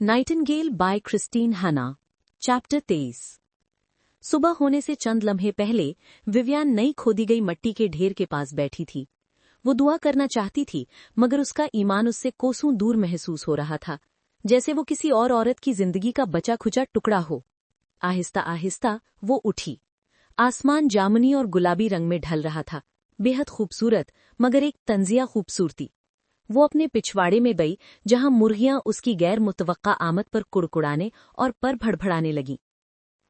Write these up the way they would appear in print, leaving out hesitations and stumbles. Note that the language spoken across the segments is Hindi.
नाइटिंगेल बाय क्रिस्टीन हना। चैप्टर 23। सुबह होने से चंद लम्हे पहले विवियान नई खोदी गई मिट्टी के ढेर के पास बैठी थी। वो दुआ करना चाहती थी, मगर उसका ईमान उससे कोसों दूर महसूस हो रहा था, जैसे वो किसी और औरत की जिंदगी का बचा खुचा टुकड़ा हो। आहिस्ता आहिस्ता वो उठी। आसमान जामुनी और गुलाबी रंग में ढल रहा था, बेहद खूबसूरत, मगर एक तंजिया खूबसूरती। वो अपने पिछवाड़े में गई, जहां मुर्गियां उसकी गैर मुतवक्का आमद पर कुड़कुड़ाने और पर भड़भड़ाने लगीं।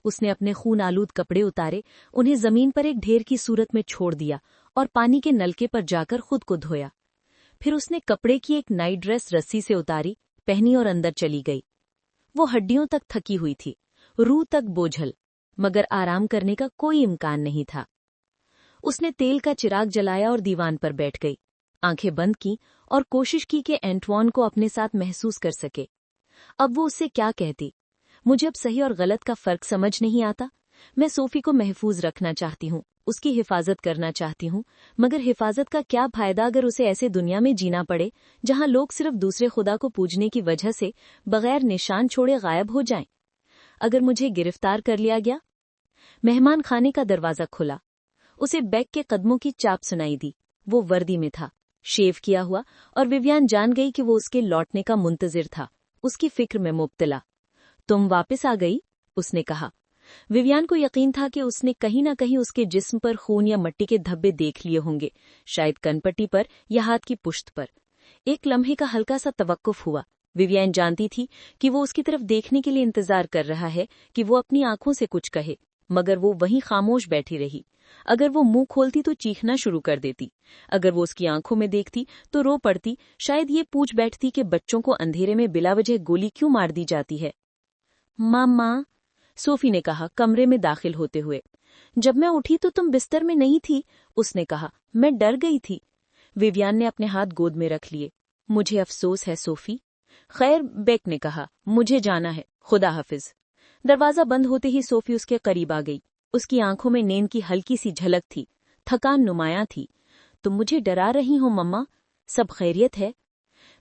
उसने अपने खून आलूद कपड़े उतारे, उन्हें जमीन पर एक ढेर की सूरत में छोड़ दिया और पानी के नलके पर जाकर खुद को धोया। फिर उसने कपड़े की एक नाइट ड्रेस रस्सी से उतारी, पहनी और अंदर चली गई। वो हड्डियों तक थकी हुई थी, रूह तक बोझल, मगर आराम करने का कोई इम्कान नहीं था। उसने तेल का चिराग जलाया और दीवान पर बैठ गई, आंखें बंद की और कोशिश की कि एंटवान को अपने साथ महसूस कर सके। अब वो उससे क्या कहती? मुझे अब सही और गलत का फर्क समझ नहीं आता। मैं सोफी को महफूज रखना चाहती हूँ, उसकी हिफाजत करना चाहती हूँ, मगर हिफाजत का क्या फायदा अगर उसे ऐसे दुनिया में जीना पड़े जहाँ लोग सिर्फ दूसरे खुदा को पूजने की वजह से बगैर निशान छोड़े गायब हो जाएं? अगर मुझे गिरफ्तार कर लिया गया? मेहमान खाने का दरवाजा खुला। उसे बैग के कदमों की चाप सुनाई दी। वो वर्दी में था, शेव किया हुआ, और विवियान जान गई कि वो उसके लौटने का मुंतजिर था, उसकी फिक्र में मुब्तला। तुम वापस आ गई? उसने कहा। विवियान को यकीन था कि उसने कहीं न कहीं उसके जिस्म पर खून या मिट्टी के धब्बे देख लिए होंगे, शायद कनपट्टी पर या हाथ की पुश्त पर। एक लम्हे का हल्का सा तवक्कुफ हुआ। विवियान जानती थी कि वो उसकी तरफ देखने के लिए इंतजार कर रहा है, कि वो अपनी आंखों से कुछ कहे, मगर वो वहीं खामोश बैठी रही। अगर वो मुंह खोलती तो चीखना शुरू कर देती, अगर वो उसकी आंखों में देखती तो रो पड़ती, शायद ये पूछ बैठती कि बच्चों को अंधेरे में बिलावजह गोली क्यों मार दी जाती है। माँ, सोफी ने कहा कमरे में दाखिल होते हुए। जब मैं उठी तो तुम बिस्तर में नहीं थी, उसने कहा। मैं डर गई थी। विवियान ने अपने हाथ गोद में रख लिए। मुझे अफसोस है सोफी। खैर, बेक ने कहा, मुझे जाना है, खुदा हाफिज। दरवाजा बंद होते ही सोफी उसके करीब आ गई। उसकी आंखों में नींद की हल्की सी झलक थी, थकान नुमाया थी। तुम मुझे डरा रही हो मम्मा, सब खैरियत है?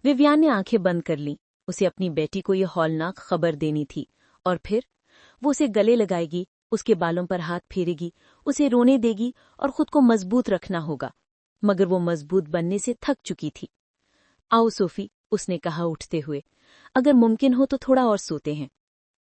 विवियान ने आंखें बंद कर लीं। उसे अपनी बेटी को यह हौलनाक खबर देनी थी, और फिर वो उसे गले लगाएगी, उसके बालों पर हाथ फेरेगी, उसे रोने देगी और खुद को मजबूत रखना होगा। मगर वो मजबूत बनने से थक चुकी थी। आओ सोफी, उसने कहा उठते हुए, अगर मुमकिन हो तो थोड़ा और सोते हैं।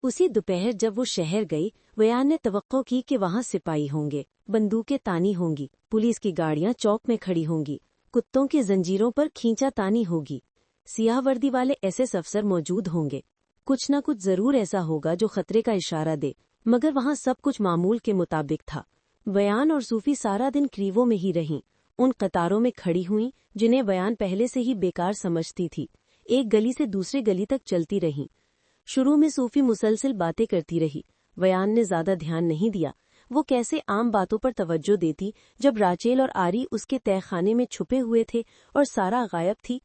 उसी दोपहर जब वो शहर गई, विवियान ने तवक्को की कि वहाँ सिपाही होंगे, बंदूकें तानी होंगी, पुलिस की गाड़ियां चौक में खड़ी होंगी, कुत्तों की जंजीरों पर खींचा तानी होगी, सियाह वर्दी वाले एसएस अफसर मौजूद होंगे। कुछ न कुछ जरूर ऐसा होगा जो खतरे का इशारा दे, मगर वहाँ सब कुछ मामूल के मुताबिक था। विवियान और सूफी सारा दिन क्रीवों में ही रहीं, उन कतारों में खड़ी हुईं जिन्हें विवियान पहले से ही बेकार समझती थी। एक गली से दूसरी गली तक चलती रहीं। शुरू में सूफी मुसलसल बातें करती रही। विवियान ने ज्यादा ध्यान नहीं दिया। वो कैसे आम बातों पर तवज्जो देती जब राचेल और आरी उसके तहखाने में छुपे हुए थे और सारा गायब थी।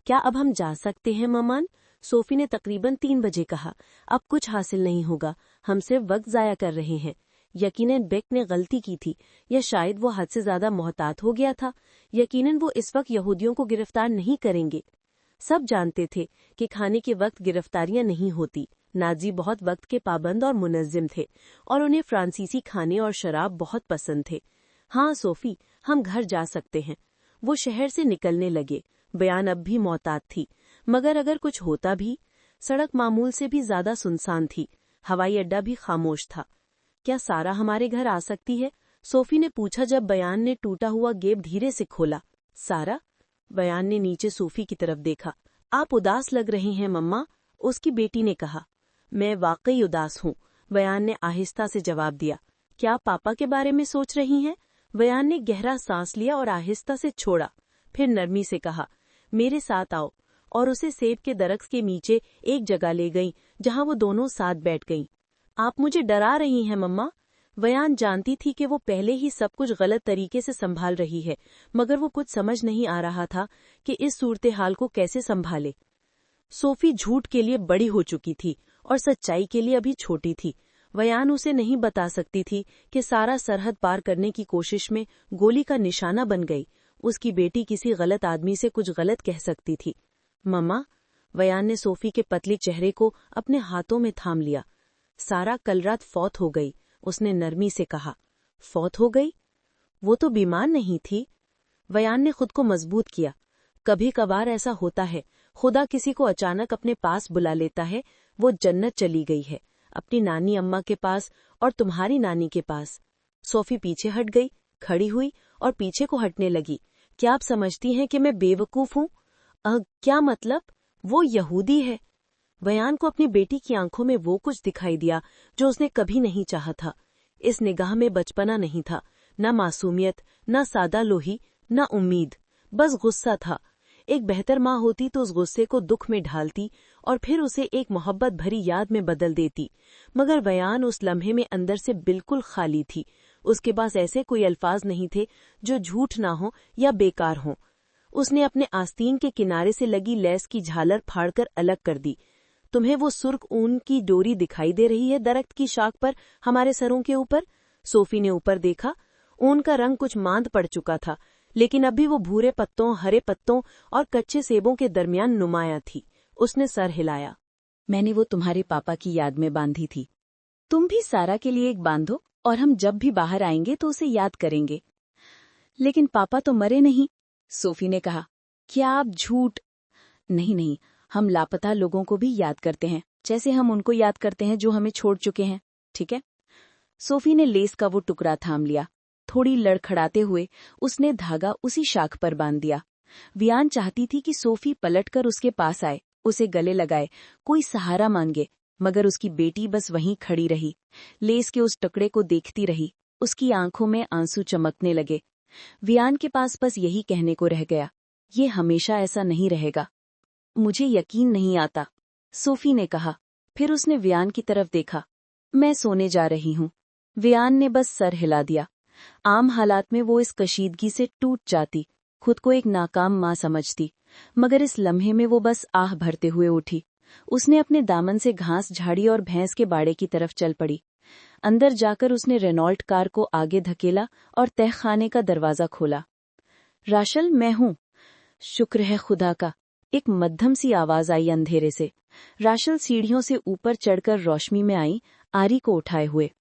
क्या अब हम जा सकते हैं ममान? सोफी ने तकरीबन 3 बजे कहा। अब कुछ हासिल नहीं होगा, हम सिर्फ वक्त जाया कर रहे हैं। यकीनन बेक ने गलती की थी, या शायद वो हद से ज्यादा मोहतात हो गया था। यकीनन वो इस वक्त यहूदियों को गिरफ्तार नहीं करेंगे। सब जानते थे कि खाने के वक्त गिरफ्तारियां नहीं होती। नाजी बहुत वक्त के पाबंद और मुनज़्ज़िम थे, और उन्हें फ्रांसीसी खाने और शराब बहुत पसंद थे। हाँ सोफी, हम घर जा सकते हैं। वो शहर से निकलने लगे। बयान अब भी मोहतात थी, मगर अगर कुछ होता भी। सड़क मामूल से भी ज्यादा सुनसान थी। हवाई अड्डा भी खामोश था। क्या सारा हमारे घर आ सकती है? सोफी ने पूछा जब बयान ने टूटा हुआ गेट धीरे से खोला। सारा? बयान ने नीचे सोफी की तरफ देखा। आप उदास लग रही हैं मम्मा, उसकी बेटी ने कहा। मैं वाकई उदास हूँ, बयान ने आहिस्ता से जवाब दिया। क्या पापा के बारे में सोच रही हैं? बयान ने गहरा सांस लिया और आहिस्ता से छोड़ा। फिर नरमी से कहा, मेरे साथ आओ, और उसे सेब के दरख्त के नीचे एक जगह ले गईं, जहाँ वो दोनों साथ बैठ गईं। आप मुझे डरा रही हैं मम्मा। विवियान जानती थी कि वो पहले ही सब कुछ गलत तरीके से संभाल रही है, मगर वो कुछ समझ नहीं आ रहा था कि इस सूरत हाल को कैसे संभाले। सोफी झूठ के लिए बड़ी हो चुकी थी और सच्चाई के लिए अभी छोटी थी। विवियान उसे नहीं बता सकती थी कि सारा सरहद पार करने की कोशिश में गोली का निशाना बन गई। उसकी बेटी किसी गलत आदमी से कुछ गलत कह सकती थी। मम्मा, वयान ने सोफी के पतली चेहरे को अपने हाथों में थाम लिया। सारा कल रात फौत हो गई, उसने नरमी से कहा। फौत हो गई? वो तो बीमार नहीं थी। वयान ने खुद को मजबूत किया। कभी कभार ऐसा होता है, खुदा किसी को अचानक अपने पास बुला लेता है। वो जन्नत चली गई है, अपनी नानी अम्मा के पास और तुम्हारी नानी के पास। सोफी पीछे हट गई, खड़ी हुई और पीछे को हटने लगी। क्या आप समझती हैं कि मैं बेवकूफ हूं? क्या मतलब? वो यहूदी है। वयान को अपनी बेटी की आंखों में वो कुछ दिखाई दिया जो उसने कभी नहीं चाहा था। इस निगाह में बचपना नहीं था, न मासूमियत, न सादा लोही, न उम्मीद, बस गुस्सा था। एक बेहतर माँ होती तो उस गुस्से को दुख में ढालती और फिर उसे एक मोहब्बत भरी याद में बदल देती। मगर वयान उस लम्हे में अंदर से बिल्कुल खाली थी। उसके पास ऐसे कोई अल्फाज नहीं थे जो झूठ ना हो या बेकार हों। उसने अपने आस्तीन के किनारे से लगी लेस की झालर फाड़कर अलग कर दी। तुम्हें वो सुर्ख ऊन की डोरी दिखाई दे रही है दरख्त की शाख पर हमारे सरों के ऊपर? सोफी ने ऊपर देखा। ऊन का रंग कुछ मांद पड़ चुका था, लेकिन अभी वो भूरे पत्तों, हरे पत्तों और कच्चे सेबों के दरमियान नुमाया थी। उसने सर हिलाया। मैंने वो तुम्हारे पापा की याद में बांधी थी। तुम भी सारा के लिए एक बांधो और हम जब भी बाहर आएंगे तो उसे याद करेंगे। लेकिन पापा तो मरे नहीं, सोफी ने कहा। क्या आप झूठ? नहीं, हम लापता लोगों को भी याद करते हैं, जैसे हम उनको याद करते हैं जो हमें छोड़ चुके हैं, ठीक है? सोफी ने लेस का वो टुकड़ा थाम लिया। थोड़ी लड़खड़ाते हुए उसने धागा उसी शाख पर बांध दिया। वियान चाहती थी कि सोफी पलटकर उसके पास आए, उसे गले लगाए, कोई सहारा मांगे, मगर उसकी बेटी बस वहीं खड़ी रही, लेस के उस टुकड़े को देखती रही। उसकी आंखों में आंसू चमकने लगे। वियान के पास बस यही कहने को रह गया, ये हमेशा ऐसा नहीं रहेगा। मुझे यकीन नहीं आता, सोफी ने कहा। फिर उसने वियान की तरफ देखा। मैं सोने जा रही हूँ। वियान ने बस सर हिला दिया। आम हालात में वो इस कशीदगी से टूट जाती, खुद को एक नाकाम माँ समझती, मगर इस लम्हे में वो बस आह भरते हुए उठी। उसने अपने दामन से घास झाड़ी और भैंस के बाड़े की तरफ चल पड़ी। अंदर जाकर उसने रेनॉल्ट कार को आगे धकेला और तहखाने का दरवाजा खोला। राशल, मैं हूँ। शुक्र है खुदा का, एक मध्यम सी आवाज आई अंधेरे से। राशल सीढ़ियों से ऊपर चढ़कर रोशनी में आई, आरी को उठाए हुए।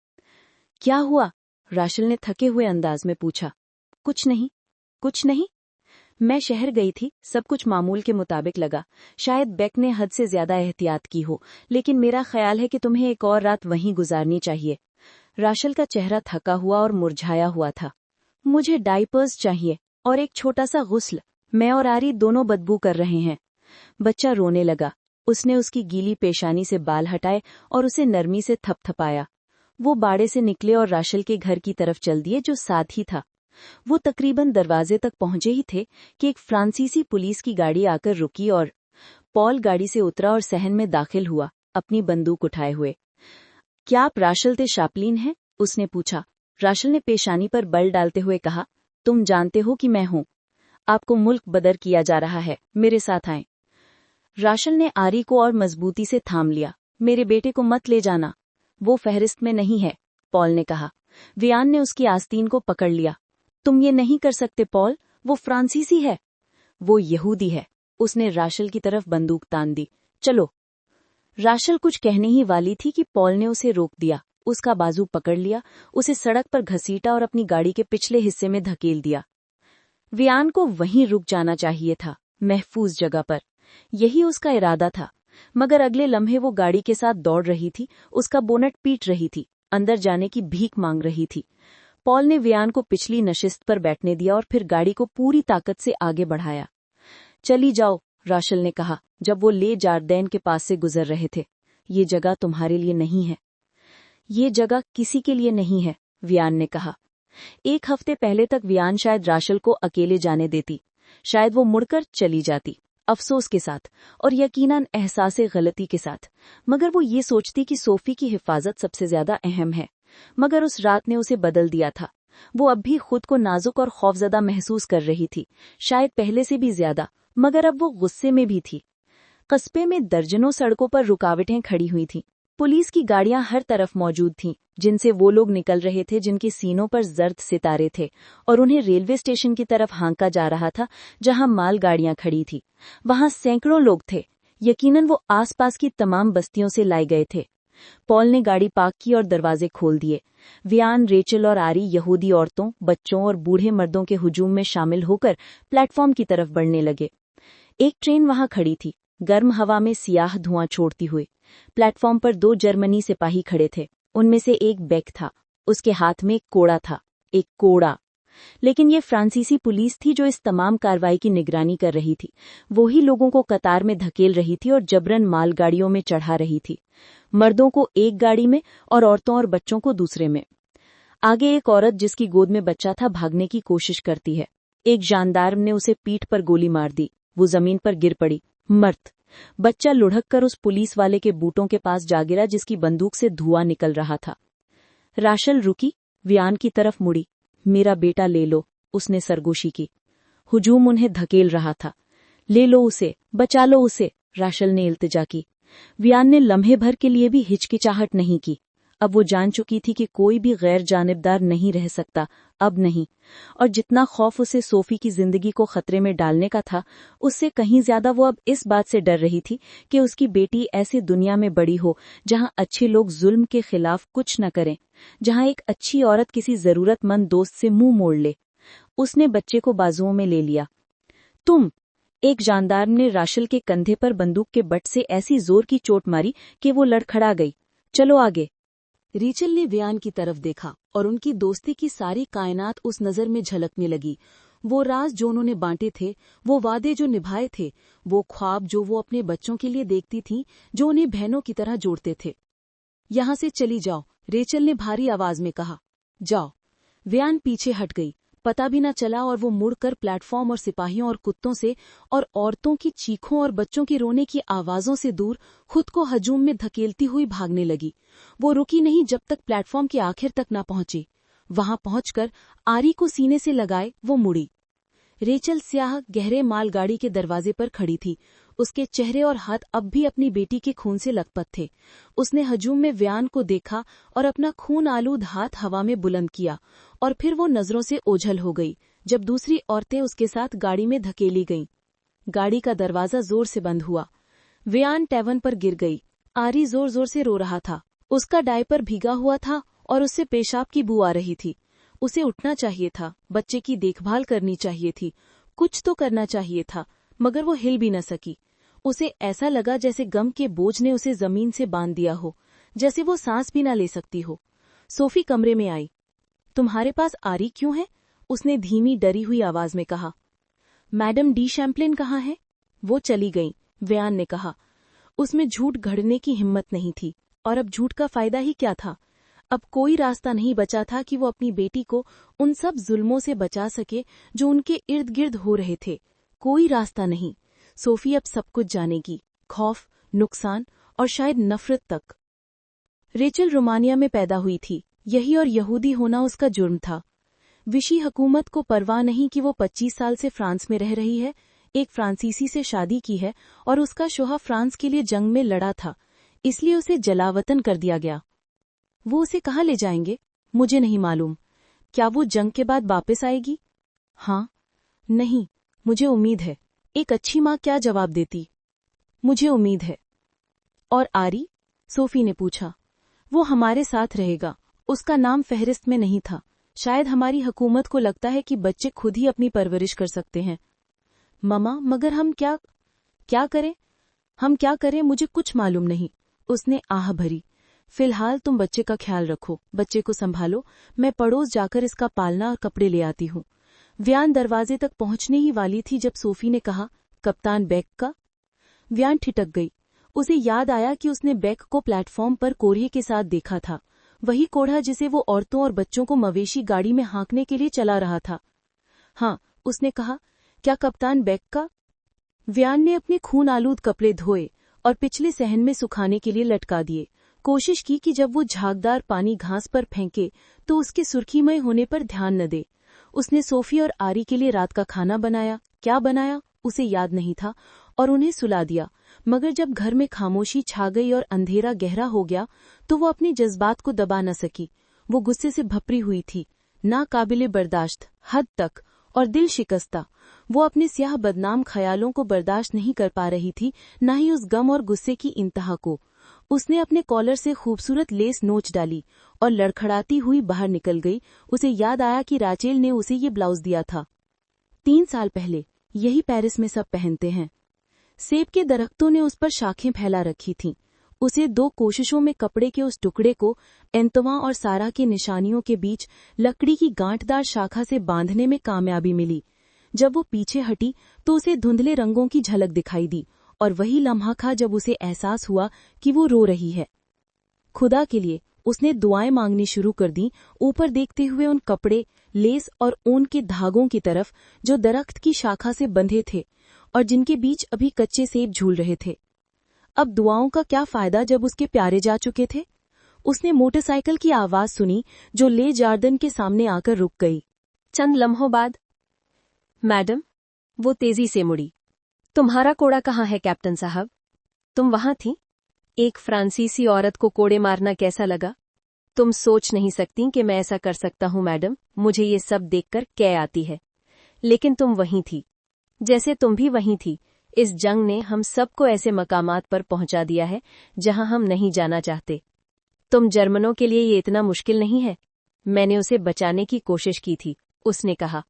क्या हुआ? राशल ने थके हुए अंदाज में पूछा। कुछ नहीं। मैं शहर गई थी, सब कुछ मामूल के मुताबिक लगा। शायद बेक ने हद से ज्यादा एहतियात की हो, लेकिन मेरा ख्याल है कि तुम्हें एक और रात वहीं गुजारनी चाहिए। राशल का चेहरा थका हुआ और मुरझाया हुआ था। मुझे डायपर्स चाहिए और एक छोटा सा गुस्ल। मैं और आरी दोनों बदबू कर रहे हैं। बच्चा रोने लगा। उसने उसकी गीली पेशानी से बाल हटाए और उसे नरमी से थपथपाया। वो बाड़े से निकले और राशल के घर की तरफ चल दिए, जो साथ ही था। वो तकरीबन दरवाजे तक पहुंचे ही थे कि एक फ्रांसीसी पुलिस की गाड़ी आकर रुकी और पॉल गाड़ी से उतरा और सहन में दाखिल हुआ, अपनी बंदूक उठाए हुए। क्या आप राशल ते शापलिन हैं? उसने पूछा। राशल ने पेशानी पर बल डालते हुए कहा, तुम जानते हो कि मैं हूं। आपको मुल्क बदर किया जा रहा है, मेरे साथ आएं। राशल ने आरी को और मजबूती से थाम लिया। मेरे बेटे को मत ले जाना, वो फहरिस्त में नहीं है, पॉल ने कहा। वियान ने उसकी आस्तीन को पकड़ लिया। तुम ये नहीं कर सकते पॉल, वो फ्रांसीसी है। वो यहूदी है। उसने राशल की तरफ बंदूक तान दी। चलो। राशल कुछ कहने ही वाली थी कि पॉल ने उसे रोक दिया, उसका बाजू पकड़ लिया, उसे सड़क पर घसीटा और अपनी गाड़ी के पिछले हिस्से में धकेल दिया। वियान को वहीं रुक जाना चाहिए था, महफूज जगह पर। यही उसका इरादा था, मगर अगले लम्हे वो गाड़ी के साथ दौड़ रही थी, उसका बोनट पीट रही थी, अंदर जाने की भीख मांग रही थी। पॉल ने वियान को पिछली नशिस्त पर बैठने दिया और फिर गाड़ी को पूरी ताकत से आगे बढ़ाया। चली जाओ, राशल ने कहा जब वो ले जार्दैन के पास से गुजर रहे थे। ये जगह तुम्हारे लिए नहीं है। ये जगह किसी के लिए नहीं है, वियान ने कहा। एक हफ्ते पहले तक वियान शायद राशल को अकेले जाने देती, शायद वो मुड़कर चली जाती, अफसोस के साथ और यकीनन एहसासे गलती के साथ, मगर वो ये सोचती कि सोफी की हिफाजत सबसे ज्यादा अहम है। मगर उस रात ने उसे बदल दिया था। वो अब भी खुद को नाजुक और खौफजदा महसूस कर रही थी, शायद पहले से भी ज्यादा, मगर अब वो गुस्से में भी थी। कस्बे में दर्जनों सड़कों पर रुकावटें खड़ी हुई थीं। पुलिस की गाड़ियां हर तरफ मौजूद थीं, जिनसे वो लोग निकल रहे थे जिनके सीनों पर जर्द सितारे थे, और उन्हें रेलवे स्टेशन की तरफ हाँका जा रहा था जहां मालगाड़ियां खड़ी थी। वहां सैकड़ों लोग थे, यकीनन वो आसपास की तमाम बस्तियों से लाए गए थे। पॉल ने गाड़ी पार्क की और दरवाजे खोल दिए। वियान, रेचल और आरी यहूदी औरतों, बच्चों और बूढ़े मर्दों के हुजूम में शामिल होकर प्लेटफॉर्म की तरफ बढ़ने लगे। एक ट्रेन वहां खड़ी थी, गर्म हवा में सियाह धुआं छोड़ती हुई। प्लेटफॉर्म पर 2 जर्मनी सिपाही खड़े थे। उनमें से एक बेक था। उसके हाथ में एक कोड़ा था, एक कोड़ा। लेकिन ये फ्रांसीसी पुलिस थी जो इस तमाम कार्रवाई की निगरानी कर रही थी। वो ही लोगों को कतार में धकेल रही थी और जबरन मालगाड़ियों में चढ़ा रही थी, मर्दों को एक गाड़ी में और औरतों और बच्चों को दूसरे में। आगे एक औरत जिसकी गोद में बच्चा था भागने की कोशिश करती है। एक जानदार्म ने उसे पीठ पर गोली मार दी। वो जमीन पर गिर पड़ी, मर्द। बच्चा लुढ़क कर उस पुलिस वाले के बूटों के पास जा गिरा जिसकी बंदूक से धुआं निकल रहा था। राशल रुकी, वियान की तरफ मुड़ी। मेरा बेटा ले लो, उसने सरगोशी की। हुजूम उन्हें धकेल रहा था। ले लो उसे, बचा लो उसे, राशल ने इल्तिजा की। वियान ने लम्हे भर के लिए भी हिचकिचाहट नहीं की। अब वो जान चुकी थी कि कोई भी गैर जानिबदार नहीं रह सकता, अब नहीं। और जितना खौफ उसे सोफी की जिंदगी को खतरे में डालने का था, उससे कहीं ज्यादा वो अब इस बात से डर रही थी कि उसकी बेटी ऐसी दुनिया में बड़ी हो जहां अच्छे लोग जुल्म के खिलाफ कुछ न करें, जहां एक अच्छी औरत किसी जरूरतमंद दोस्त से मुंह मोड़ ले। उसने बच्चे को बाजुओं में ले लिया। तुम, एक जानदार ने राशल के कंधे पर बंदूक के बट से ऐसी जोर की चोट मारी कि वो लड़खड़ा गई। चलो आगे। रेचल ने वियान की तरफ देखा और उनकी दोस्ती की सारी कायनात उस नजर में झलकने लगी। वो राज जो उन्होंने बांटे थे, वो वादे जो निभाए थे, वो ख्वाब जो वो अपने बच्चों के लिए देखती थीं, जो उन्हें बहनों की तरह जोड़ते थे। यहाँ से चली जाओ, रेचल ने भारी आवाज में कहा। जाओ। वियान पीछे हट गई। पता भी न चला और वो मुड़कर प्लेटफॉर्म और सिपाहियों और कुत्तों से और औरतों की चीखों और बच्चों की रोने की आवाजों से दूर खुद को हजूम में धकेलती हुई भागने लगी। वो रुकी नहीं जब तक प्लेटफॉर्म के आखिर तक न पहुंची। वहां पहुंचकर आरी को सीने से लगाए वो मुड़ी। रेचल स्याह गहरे मालगाड़ी के दरवाजे पर खड़ी थी। उसके चेहरे और हाथ अब भी अपनी बेटी के खून से लथपथ थे। उसने हजूम में वियान को देखा और अपना खून आलूद हाथ हवा में बुलंद किया, और फिर वो नजरों से ओझल हो गई जब दूसरी औरतें उसके साथ गाड़ी में धकेली गईं। गाड़ी का दरवाजा जोर से बंद हुआ। वियान टैवन पर गिर गई। आरी जोर जोर से रो रहा था। उसका डायपर भीगा हुआ था और उससे पेशाब की बू आ रही थी। उसे उठना चाहिए था, बच्चे की देखभाल करनी चाहिए थी, कुछ तो करना चाहिए था, मगर वो हिल भी न सकी। उसे ऐसा लगा जैसे गम के बोझ ने उसे जमीन से बांध दिया हो, जैसे वो सांस भी न ले सकती हो। सोफी कमरे में आई। तुम्हारे पास आरी क्यों है? उसने धीमी डरी हुई आवाज में कहा। मैडम डी शैम्पलिन कहाँ है? वो चली गई, वियान ने कहा। उसमें झूठ घड़ने की हिम्मत नहीं थी, और अब झूठ का फायदा ही क्या था? अब कोई रास्ता नहीं बचा था कि वो अपनी बेटी को उन सब जुल्मों से बचा सके जो उनके इर्द गिर्द हो रहे थे। कोई रास्ता नहीं। सोफी अब सब कुछ जानेगी, खौफ, नुकसान और शायद नफरत तक। रेचल रोमानिया में पैदा हुई थी। यही और यहूदी होना उसका जुर्म था। विशी हुकूमत को परवाह नहीं कि वो 25 साल से फ्रांस में रह रही है, एक फ्रांसीसी से शादी की है और उसका शोहर फ्रांस के लिए जंग में लड़ा था, इसलिए उसे जलावतन कर दिया गया। वो उसे कहाँ ले जाएंगे? मुझे नहीं मालूम। क्या वो जंग के बाद वापस आएगी? हाँ, नहीं, मुझे उम्मीद है। एक अच्छी माँ क्या जवाब देती? मुझे उम्मीद है। और आरी? सोफी ने पूछा। वो हमारे साथ रहेगा। उसका नाम फहरिस्त में नहीं था। शायद हमारी हुकूमत को लगता है कि बच्चे खुद ही अपनी परवरिश कर सकते हैं। ममा, मगर हम क्या करें? हम क्या करें मुझे कुछ मालूम नहीं। उसने आह भरी। फिलहाल तुम बच्चे का ख्याल रखो, बच्चे को संभालो। मैं पड़ोस जाकर इसका पालना और कपड़े ले आती हूँ। व्यान दरवाजे तक पहुंचने ही वाली थी जब सोफी ने कहा, कप्तान बेक का? व्यान ठिठक गई। उसे याद आया कि उसने बेक को प्लेटफॉर्म पर कोढ़े के साथ देखा था, वही कोढ़ा जिसे वो औरतों और बच्चों को मवेशी गाड़ी में हाँकने के लिए चला रहा था। हाँ, उसने कहा, क्या कप्तान बेक का? व्यान ने अपने खून आलूद कपड़े धोए और पिछले सहन में सुखाने के लिए लटका दिए। कोशिश की कि जब वो झागदार पानी घास पर फेंके तो उसके सुर्खीमय होने पर ध्यान न दे। उसने सोफी और आरी के लिए रात का खाना बनाया। क्या बनाया उसे याद नहीं था, और उन्हें सुला दिया। मगर जब घर में खामोशी छा गई और अंधेरा गहरा हो गया तो वो अपने जज्बात को दबा न सकी। वो गुस्से से भपरी हुई थी, नाकाबिले बर्दाश्त हद तक, और दिल शिकस्ता। वो अपने स्याह बदनाम ख्यालों को बर्दाश्त नहीं कर पा रही थी, न ही उस गम और गुस्से की इंतहा को। उसने अपने कॉलर से खूबसूरत लेस नोच डाली और लड़खड़ाती हुई बाहर निकल गई। उसे याद आया कि राचेल ने उसे ये ब्लाउज दिया था 3 साल पहले। यही पेरिस में सब पहनते हैं। सेब के दरख्तों ने उस पर शाखें फैला रखी थीं। उसे 2 कोशिशों में कपड़े के उस टुकड़े को एंतवा और सारा के निशानियों के बीच लकड़ी की गांठदार शाखा से बांधने में कामयाबी मिली। जब वो पीछे हटी तो उसे धुंधले रंगों की झलक दिखाई दी, और वही लम्हा था जब उसे एहसास हुआ कि वो रो रही है। खुदा के लिए उसने दुआएं मांगनी शुरू कर दी, ऊपर देखते हुए उन कपड़े, लेस और ऊन के धागों की तरफ जो दरख्त की शाखा से बंधे थे और जिनके बीच अभी कच्चे सेब झूल रहे थे। अब दुआओं का क्या फायदा जब उसके प्यारे जा चुके थे। उसने मोटरसाइकिल की आवाज सुनी जो ले जार्दन के सामने आकर रुक गई। चंद लम्हों बाद मैडम, वो तेजी से मुड़ी। तुम्हारा कोड़ा कहाँ है कैप्टन साहब? तुम वहां थी? एक फ्रांसीसी औरत को कोड़े मारना कैसा लगा? तुम सोच नहीं सकती कि मैं ऐसा कर सकता हूं मैडम। मुझे ये सब देखकर कै आती है। लेकिन तुम वहीं थी, जैसे तुम भी वहीं थी। इस जंग ने हम सबको ऐसे मकामात पर पहुंचा दिया है जहां हम नहीं जाना चाहते। तुम जर्मनों के लिए ये इतना मुश्किल नहीं है। मैंने उसे बचाने की कोशिश की थी, उसने कहा।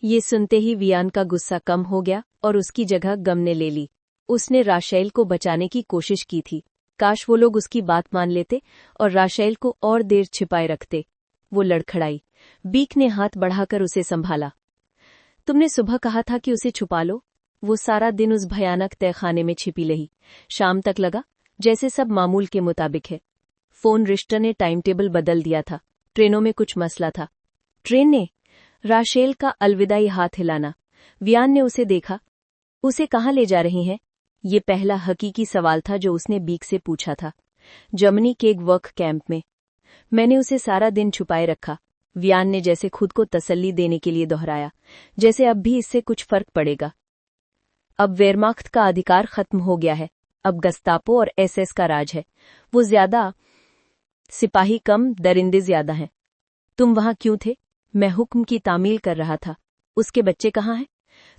ये सुनते ही वियान का गुस्सा कम हो गया और उसकी जगह गम ने ले ली। उसने राशेल को बचाने की कोशिश की थी। काश वो लोग उसकी बात मान लेते और राशेल को और देर छिपाए रखते। वो लड़खड़ाई। बीक ने हाथ बढ़ाकर उसे संभाला। तुमने सुबह कहा था कि उसे छुपा लो। वो सारा दिन उस भयानक तहखाने में छिपी रही। शाम तक लगा जैसे सब मामूल के मुताबिक है। फोन रिश्टर ने टाइम टेबल बदल दिया था। ट्रेनों में कुछ मसला था। ट्रेन ने? राशेल का अलविदाई हाथ हिलाना। वियान ने उसे देखा। उसे कहाँ ले जा रही हैं? ये पहला हकीकी सवाल था जो उसने बीक से पूछा था। जर्मनी के एक वर्क कैंप में। मैंने उसे सारा दिन छुपाए रखा। वियान ने जैसे खुद को तसल्ली देने के लिए दोहराया, जैसे अब भी इससे कुछ फर्क पड़ेगा। अब वेरमाख्त का अधिकार खत्म हो गया है। अब गस्तापो और एसएस का राज है। वो ज्यादा, सिपाही कम, दरिंदे ज्यादा हैं। तुम वहां क्यों थे? मैं हुक्म की तामील कर रहा था। उसके बच्चे कहाँ हैं?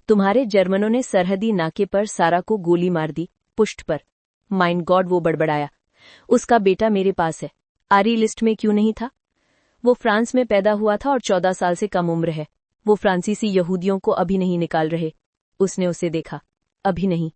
तुम्हारे जर्मनों ने सरहदी नाके पर सारा को गोली मार दी, पुष्ट पर। माइन गॉड, वो बड़बड़ाया। उसका बेटा मेरे पास है। आरी लिस्ट में क्यों नहीं था? वो फ्रांस में पैदा हुआ था और 14 साल से कम उम्र है। वो फ्रांसीसी यहूदियों को अभी नहीं निकाल रहे। उसने उसे देखा। अभी नहीं।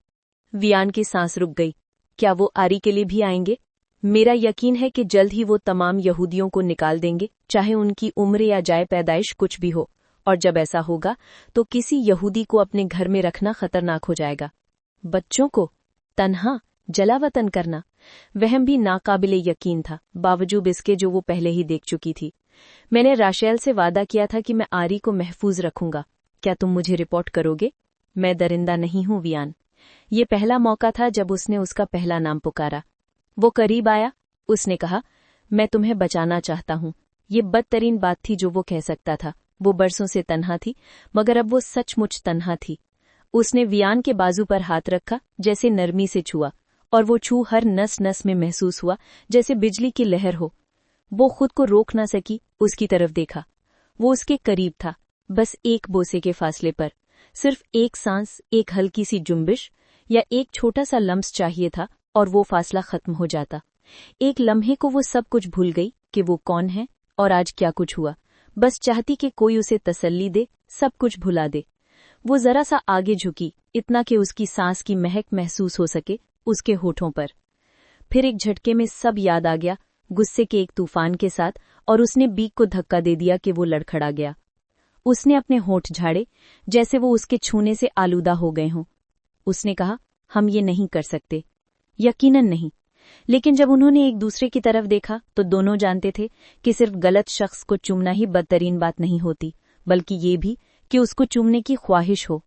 वियान की सांस रुक गई। क्या वो आरी के लिए भी आएंगे? मेरा यकीन है कि जल्द ही वो तमाम यहूदियों को निकाल देंगे, चाहे उनकी उम्र या जाए पैदाइश कुछ भी हो। और जब ऐसा होगा तो किसी यहूदी को अपने घर में रखना खतरनाक हो जाएगा। बच्चों को तन्हा जलावतन करना, वहम भी नाकाबिले यकीन था, बावजूद इसके जो वो पहले ही देख चुकी थी। मैंने राशेल से वादा किया था कि मैं आरी को महफूज रखूंगा। क्या तुम मुझे रिपोर्ट करोगे? मैं दरिंदा नहीं हूं वियान। ये पहला मौका था जब उसने उसका पहला नाम पुकारा। वो करीब आया। उसने कहा, मैं तुम्हें बचाना चाहता हूं। ये बदतरीन बात थी जो वो कह सकता था। वो बरसों से तन्हा थी, मगर अब वो सचमुच तन्हा थी। उसने वियान के बाजू पर हाथ रखा, जैसे नरमी से छुआ, और वो छू हर नस नस में महसूस हुआ जैसे बिजली की लहर हो। वो खुद को रोक ना सकी, उसकी तरफ देखा। वो उसके करीब था, बस एक बोसे के फासले पर। सिर्फ एक सांस, एक हल्की सी जुम्बिश या एक छोटा सा लम्स चाहिए था और वो फासला खत्म हो जाता। एक लम्हे को वो सब कुछ भूल गई कि वो कौन है और आज क्या कुछ हुआ। बस चाहती कि कोई उसे तसल्ली दे, सब कुछ भुला दे। वो जरा सा आगे झुकी, इतना कि उसकी सांस की महक महसूस हो सके उसके होठों पर। फिर एक झटके में सब याद आ गया, गुस्से के एक तूफान के साथ, और उसने बीक को धक्का दे दिया कि वो लड़खड़ा गया। उसने अपने होठ झाड़े, जैसे वो उसके छूने से आलूदा हो गए हों। उसने कहा, हम ये नहीं कर सकते। यकीनन नहीं। लेकिन जब उन्होंने एक दूसरे की तरफ देखा तो दोनों जानते थे कि सिर्फ गलत शख्स को चूमना ही बदतरीन बात नहीं होती, बल्कि ये भी कि उसको चूमने की ख्वाहिश हो।